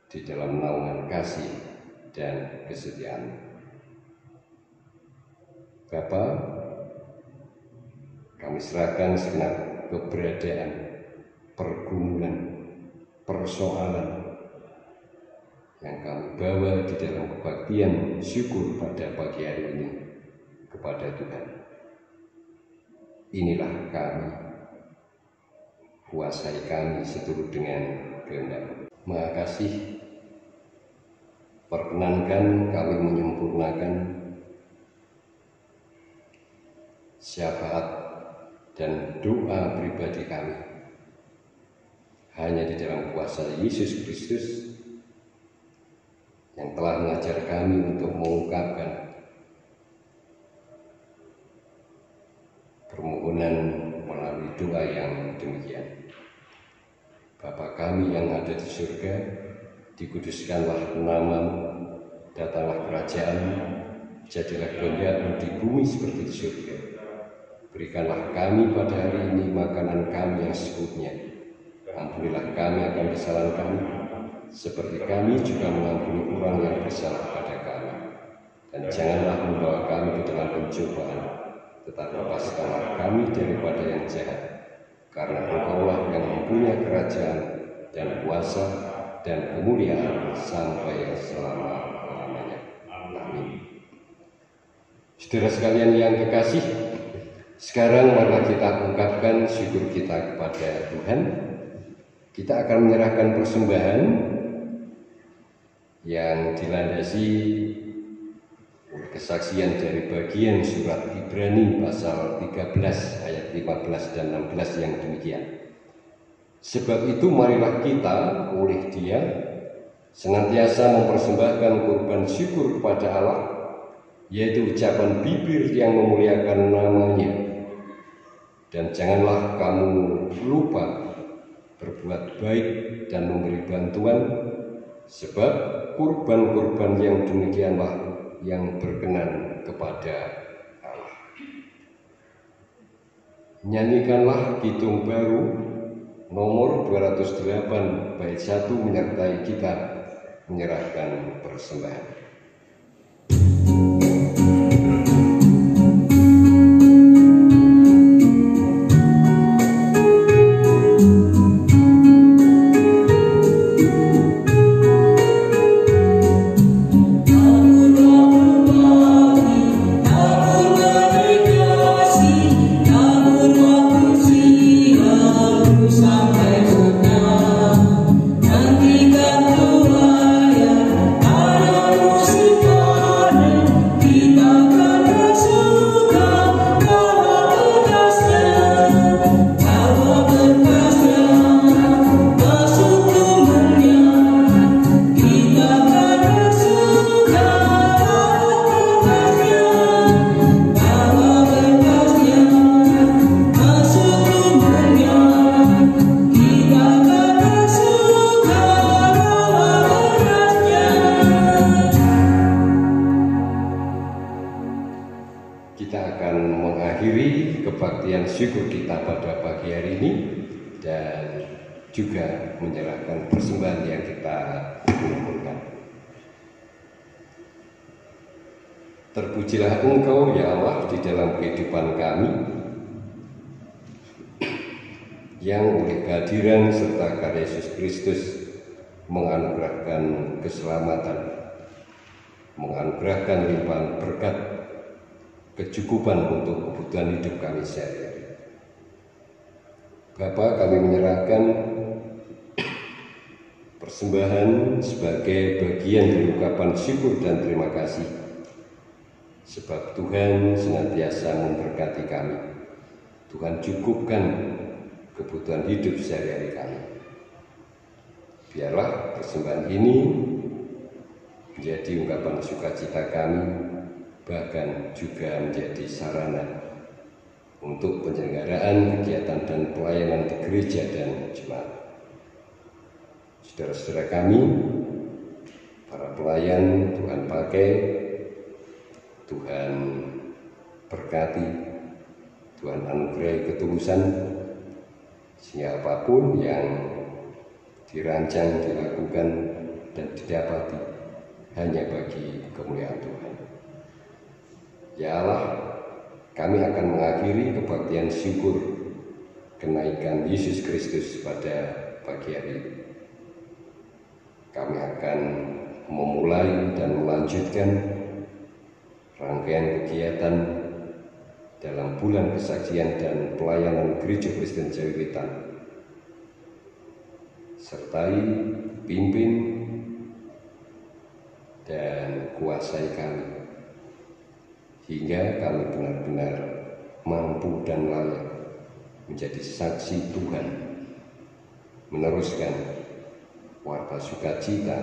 Speaker 3: di dalam naungan kasih dan kesetiaan. Bapa, kami serahkan segenap keberadaan, pergumulan, persoalan yang kami bawa di dalam kebaktian syukur pada pagi hari ini kepada Tuhan. Inilah kami, kuasai kami seturut dengan kehendak. Maha Kasih, perkenankan kami menyempurnakan syafaat dan doa pribadi kami hanya di dalam kuasa Yesus Kristus yang telah mengajar kami untuk mengungkapkan permohonan melalui doa yang demikian. Bapa kami yang ada di surga, dikuduskanlah namamu, datanglah kerajaanmu, jadilah kehendakmu di bumi seperti di surga. Berikanlah kami pada hari ini makanan kami yang secukupnya. Ampunilah kami akan kesalahan kami, seperti kami juga mengampuni orang yang bersalah kepada kami. Dan janganlah membawa kami ke dalam pencobaan, tetapi lepaskanlah kami daripada yang jahat. Karena Engkaulah yang mempunyai kerajaan dan kuasa dan kemuliaan sampai selama-lamanya. Amin. Saudara sekalian yang kekasih, sekarang marilah kita ungkapkan syukur kita kepada Tuhan. Kita akan menyerahkan persembahan yang dilandasi kesaksian dari bagian surat Ibrani pasal 13 ayat 15 dan 16 yang demikian. Sebab itu marilah kita oleh Dia senantiasa mempersembahkan kurban syukur kepada Allah, yaitu ucapan bibir yang memuliakan nama-Nya. Dan janganlah kamu lupa berbuat baik dan memberi bantuan, sebab kurban-kurban yang demikianlah yang berkenan kepada Allah. Nyanyikanlah Kidung Baru nomor 208 bait 1 menyertai kita menyerahkan persembahan. Kebaktian syukur kita pada pagi hari ini dan juga menyerahkan persembahan yang kita kumpulkan. Terpujilah Engkau ya Allah di dalam kehidupan kami, yang oleh kehadiran serta karya Yesus Kristus menganugerahkan keselamatan, menganugerahkan limpahan berkat, kecukupan untuk kebutuhan hidup kami sehari-hari. Bapa, kami menyerahkan persembahan sebagai bagian dari ungkapan syukur dan terima kasih, sebab Tuhan senantiasa memberkati kami. Tuhan cukupkan kebutuhan hidup sehari-hari kami. Biarlah persembahan ini menjadi ungkapan sukacita kami bahkan juga menjadi sarana untuk penyelenggaraan kegiatan dan pelayanan di gereja dan jemaat. Saudara-saudara kami, para pelayan, Tuhan pakai, Tuhan berkati, Tuhan anugerahi ketulusan, sehingga apapun yang dirancang, dilakukan, dan didapati hanya bagi kemuliaan Tuhan. Ya Allah, kami akan mengakhiri kebaktian syukur kenaikan Yesus Kristus pada pagi hari ini. Kami akan memulai dan melanjutkan rangkaian kegiatan dalam bulan kesaksian dan pelayanan Gereja Kristen Jawi Wetan. Sertai, pimpin, dan kuasai kami, hingga kami benar-benar mampu dan layak menjadi saksi Tuhan, meneruskan warta sukacita,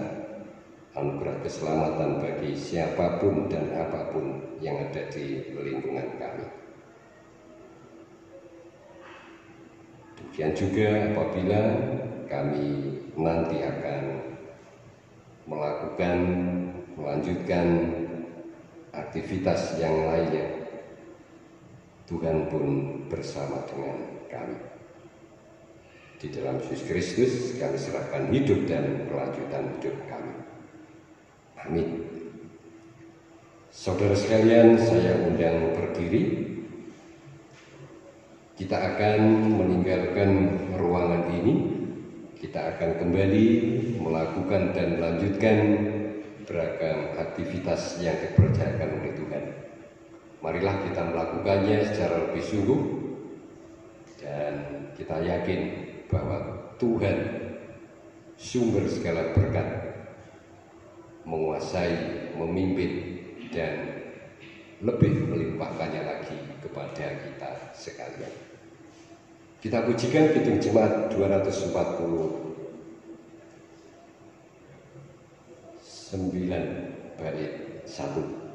Speaker 3: anugerah keselamatan bagi siapapun dan apapun yang ada di lingkungan kami. Demikian juga apabila kami nanti akan melanjutkan aktivitas yang lainnya, Tuhan pun bersama dengan kami. Di dalam Yesus Kristus kami serahkan hidup dan kelanjutan hidup kami. Amin. Saudara sekalian, saya undang berdiri. Kita akan meninggalkan ruangan ini. Kita akan kembali melakukan dan melanjutkan beragam aktivitas yang dipercayakan oleh Tuhan. Marilah kita melakukannya secara lebih sungguh, dan kita yakin bahwa Tuhan, sumber segala berkat, menguasai, memimpin, dan lebih melimpahkannya lagi kepada kita sekalian. Kita pujikan Kidung Jemaat 249 bait 1.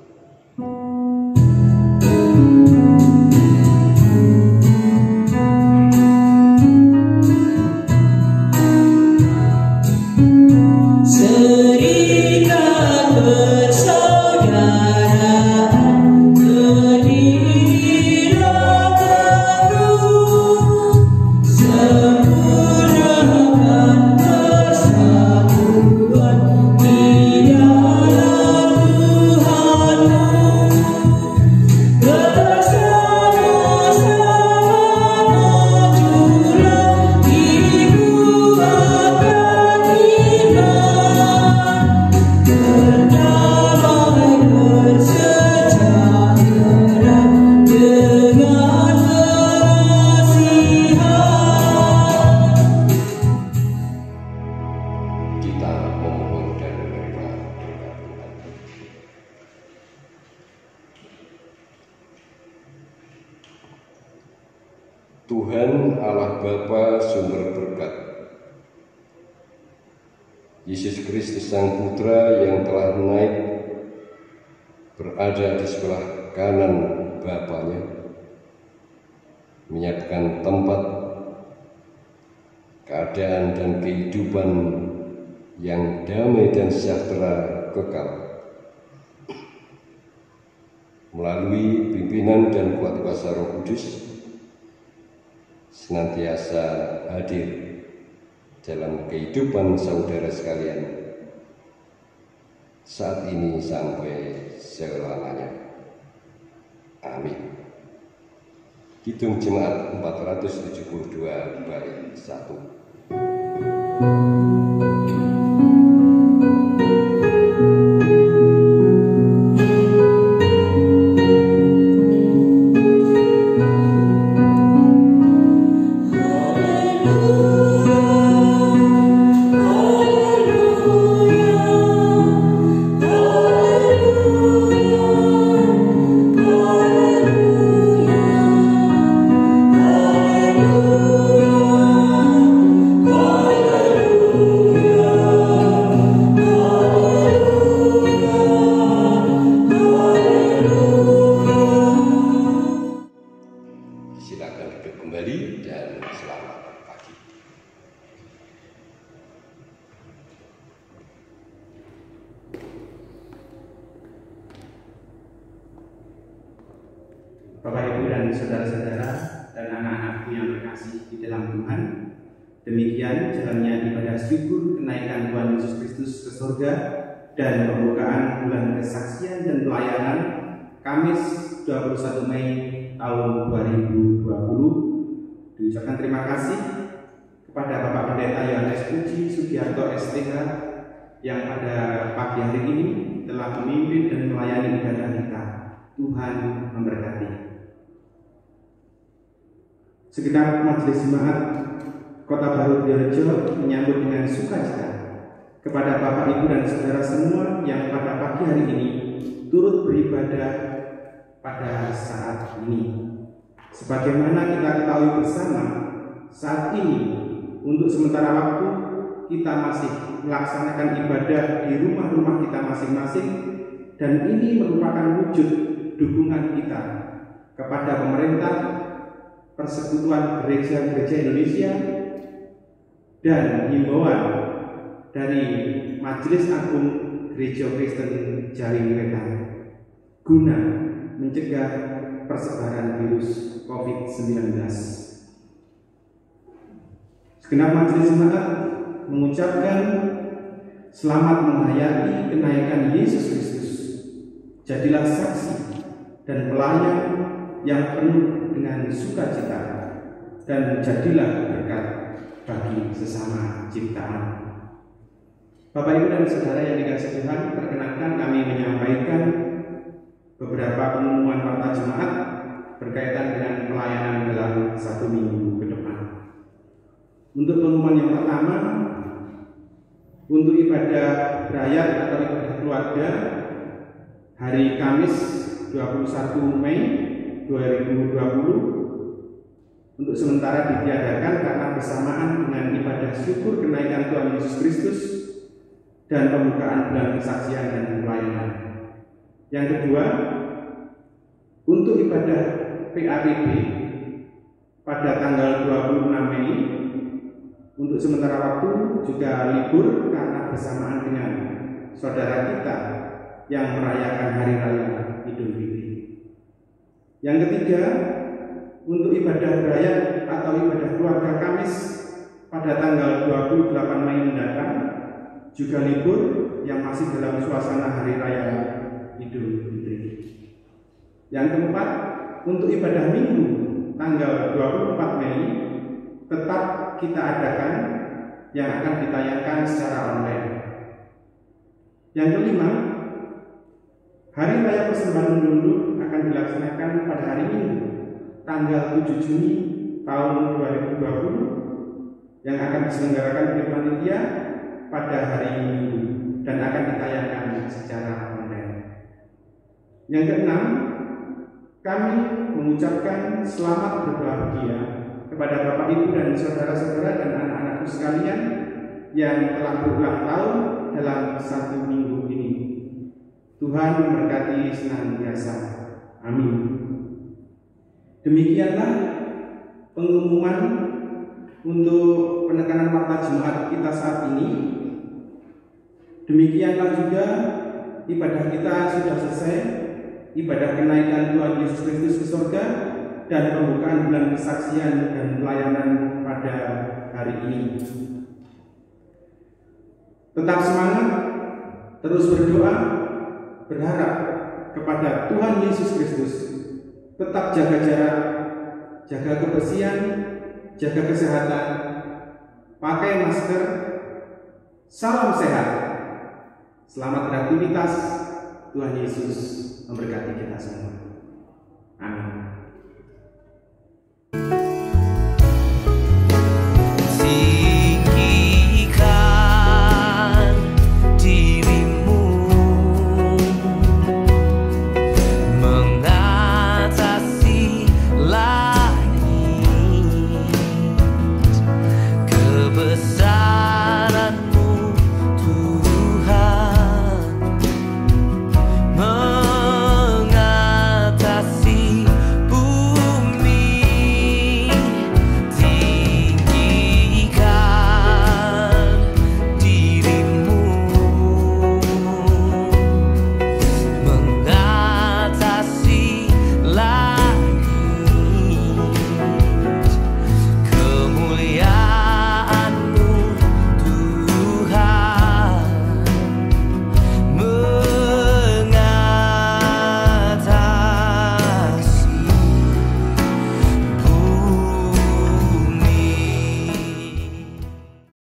Speaker 3: Tuhan Allah Bapa sumber berkat, Yesus Kristus Sang Putra yang telah naik berada di sebelah kanan Bapanya, menyiapkan tempat, keadaan dan kehidupan yang damai dan sejahtera kekal. Melalui pimpinan dan kuat kuasa Roh Kudus, senantiasa hadir dalam kehidupan saudara sekalian saat ini sampai selamanya. Amin. Kidung Jemaat 472 bait 1.
Speaker 6: Hallelujah.
Speaker 2: Ibu dan saudara-saudara dan anak-anakku yang terkasih di dalam Tuhan, demikian jalannya ibadah syukur kenaikan Tuhan Yesus Kristus ke surga dan pembukaan bulan kesaksian dan pelayanan Kamis 21 Mei tahun 2020. Diucapkan terima kasih kepada Bapak Pendeta Yohanes Puji Sugiarto STH yang pada pagi hari ini telah memimpin dan melayani ibadah kita. Tuhan memberkati. Segenap majelis jemaat Kota Baru Diorejo menyambut dengan sukacita kepada Bapak, Ibu, dan saudara semua yang pada pagi hari ini turut beribadah pada saat ini. Sebagaimana kita ketahui bersama, saat ini untuk sementara waktu kita masih melaksanakan ibadah di rumah-rumah kita masing-masing, dan ini merupakan wujud dukungan kita kepada pemerintah, Persekutuan Gereja-Gereja Indonesia, dan himbauan dari Majelis Agung Gereja Kristen Jaring Wetan guna mencegah persebaran virus COVID-19. Segenap majelis jemaat mengucapkan selamat menghayati kenaikan Yesus Kristus. Jadilah saksi dan pelayan yang penuh dengan sukacita, dan jadilah berkat bagi sesama ciptaan. Bapak, Ibu, dan saudara yang dikasihi Tuhan, perkenankan kami menyampaikan beberapa pengumuman Warta Jemaat berkaitan dengan pelayanan dalam 1 minggu ke depan. Untuk pengumuman yang pertama, untuk ibadah berayat atau ibadah keluarga hari Kamis 21 Mei 2020 untuk sementara ditiadakan karena bersamaan dengan ibadah syukur kenaikan Tuhan Yesus Kristus dan pembukaan bulan kesaksian dan pelayanan. Yang kedua, untuk ibadah PAPD pada tanggal 26 Mei untuk sementara waktu juga libur karena bersamaan dengan saudara kita yang merayakan Hari Raya Idul Fitri. Yang ketiga, untuk ibadah berayat atau ibadah keluarga Kamis pada tanggal 28 Mei mendatang juga libur yang masih dalam suasana Hari Raya Idul Fitri. Yang keempat, untuk ibadah Minggu tanggal 24 Mei tetap kita adakan yang akan ditayangkan secara online. Yang kelima, Hari Raya Persembahan Undur akan dilaksanakan pada hari Minggu tanggal 7 Juni tahun 2020 yang akan diselenggarakan oleh panitia pada hari Minggu dan akan ditayangkan secara online. Yang keenam, kami mengucapkan selamat berbahagia kepada Bapak, Ibu, dan saudara-saudara dan anak-anakku sekalian yang telah berulang tahun dalam 1 minggu ini. Tuhan memberkati senantiasa. Amin. Demikianlah pengumuman untuk penekanan Warta Jemaat kita saat ini. Demikianlah juga ibadah kita sudah selesai, ibadah kenaikan Tuhan Yesus Kristus ke surga dan pembukaan bulan kesaksian dan pelayanan pada hari ini. Tetap semangat, terus berdoa, berharap kepada Tuhan Yesus Kristus. Tetap jaga jarak, jaga kebersihan, jaga kesehatan, pakai masker, salam sehat, selamat beraktivitas. Tuhan Yesus memberkati kita semua. Amin.